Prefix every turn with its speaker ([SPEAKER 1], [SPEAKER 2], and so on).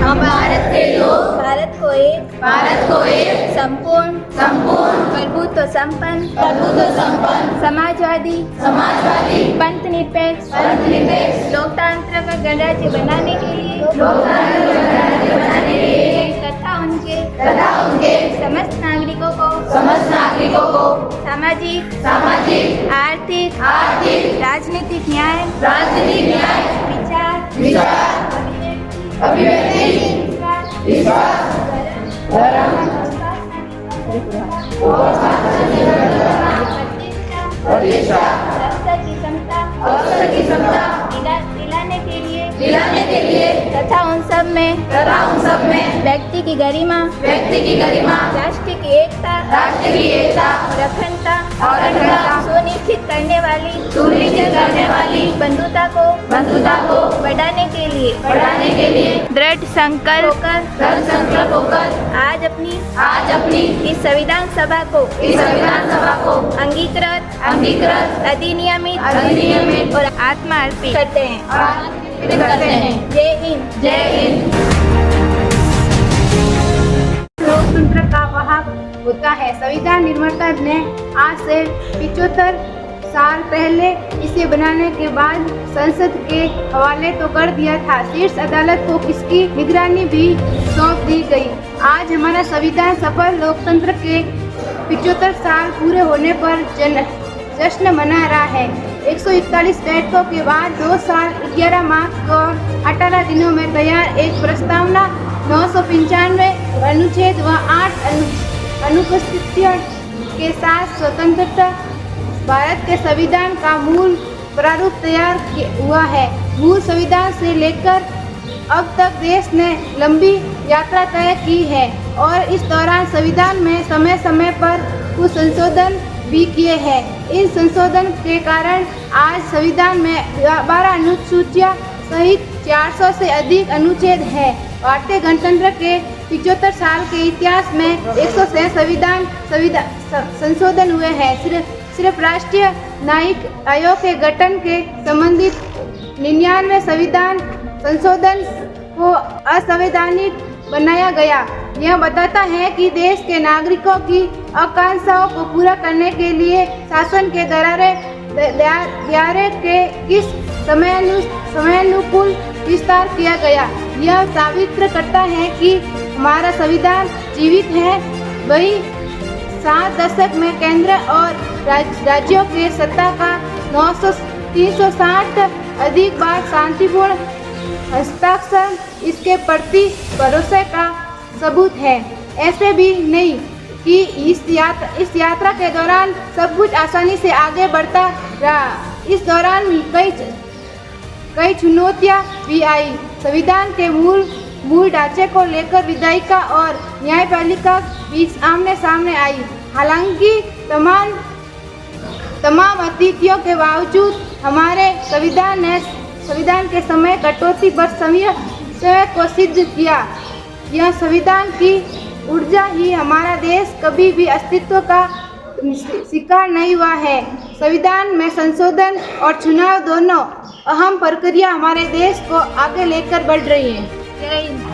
[SPEAKER 1] हम भारत के लोग भारत को एक संपूर्ण प्रभुत्व संपन्न समाजवादी पंथ निरपेक्ष लोकतंत्र का गणराज्य बनाने के लिए तथा उनके समस्त नागरिकों को सामाजिक आर्थिक राजनीतिक न्याय विचार अभिव्यक्ति अवसर की क्षमता दिलाने के लिए तथा उन सब में व्यक्ति की गरिमा राष्ट्र की एकता और अखंडता सुनिश्चित करने वाली बंधुता को बढ़ाने के लिए दृढ़ संकल्प होकर आज अपनी इस संविधान सभा को अंगीकृत अधिनियमित और आत्मा अर्पित करते हैं। जय हिंद।
[SPEAKER 2] लोकतंत्र का वाहक होता है। संविधान निर्माता ने आज से 75 साल पहले इसे बनाने के बाद संसद के हवाले तो कर दिया था, शीर्ष अदालत को इसकी निगरानी भी सौंप दी गई। आज हमारा संविधान सफल लोकतंत्र के 75 साल पूरे होने पर जश्न मना रहा है। 141 बैठकों के बाद 2 साल 11 माह और 18 दिनों में तैयार एक प्रस्तावना 995 अनुच्छेद व 8 अनुपस्थितियों के साथ स्वतंत्रता भारत के संविधान का मूल प्रारूप तैयार हुआ है। मूल संविधान से लेकर अब तक देश ने लंबी यात्रा तय की है और इस दौरान संविधान में समय समय पर कुछ संशोधन भी किए हैं। इन संशोधन के कारण आज संविधान में 12 अनुसूचियां सहित 400 से अधिक अनुच्छेद है। भारतीय गणतंत्र के 75 साल के इतिहास में 106 संविधान संशोधन हुए हैं। सिर्फ राष्ट्रीय न्यायिक आयोग के गठन के संबंधित 99 संविधान संशोधन को असंवैधानिक बनाया गया। यह बताता है कि देश के नागरिकों की आकांक्षाओं को पूरा करने के लिए शासन के दायरे के किस समयानुकूल विस्तार किया गया। यह साबित करता है कि हमारा संविधान जीवित है। वही 7 दशक में केंद्र और राज्यों के सत्ता का 360 अधिक बार शांतिपूर्ण हस्ताक्षर इसके प्रति भरोसे का सबूत है। ऐसे भी नहीं कि इस यात्रा के दौरान सब कुछ आसानी से आगे बढ़ता रहा। इस दौरान कई चुनौतियां भी आई। संविधान के मूल ढांचे को लेकर विधायिका और न्यायपालिका बीच आमने सामने आई। हालांकि तमाम अतिथियों के बावजूद हमारे संविधान के समय कटौती पर समय को सिद्ध किया। यह संविधान की ऊर्जा ही हमारा देश कभी भी अस्तित्व का शिकार नहीं हुआ है। संविधान में संशोधन और चुनाव दोनों अहम प्रक्रिया हमारे देश को आगे लेकर बढ़ रही है। जय हिंद।